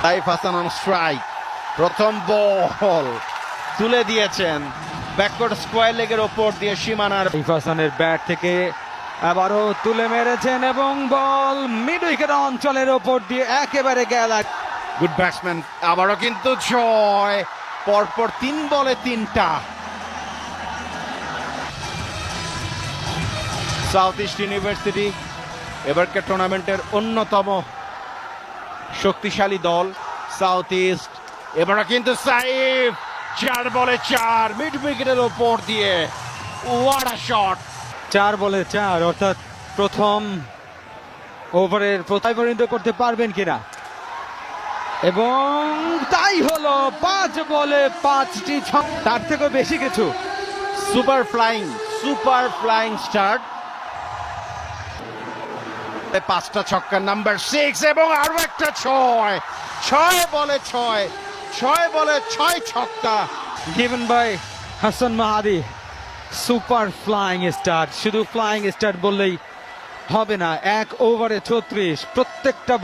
Saif Hasan on strike, প্রথম বল তুলে দিয়েছেন ব্যাকওয়ার্ড স্কোয়ার লেগের ওপর দিয়ে সীমানার। সাইফ হাসানের ব্যাট থেকে আবারও তুলে মেরেছেন এবং বল মিড উইকেট অঞ্চলের ওপর দিয়ে একেবারে গেল। গুড ব্যাটসম্যান, আবারও কিন্তু ছয়, পরপর 3 বলে 3টা। সাউথ ইস্ট ইউনিভার্সিটি এবারকার টুর্নামেন্টের অন্যতম শক্তিশালী দল সাউথ ইস্ট। এবারও কিন্তু সাইফ 4 বলে 4 মিড উইকেটের ওপর দিয়ে, হোয়াট আ শট। 4 বলে 4 অর্থাৎ প্রথম ওভারের প্রথম পরিণত করতে পারবেন কিনা, এবং তাই হলো। 5 বলে 5টি ছক্কা, তার থেকেও বেশি কিছু। সুপার ফ্লাইং স্টার্ট, 5টা ছক্কা, নাম্বার 6 এবং আরো একটা 6 বলে 6 বলে 6 ছক্কা। Given by Hasan Mahadi. Super flying star, শুধু ফ্লাইং স্টার বললেই হবে না। 1 ওভারে 36, প্রত্যেকটা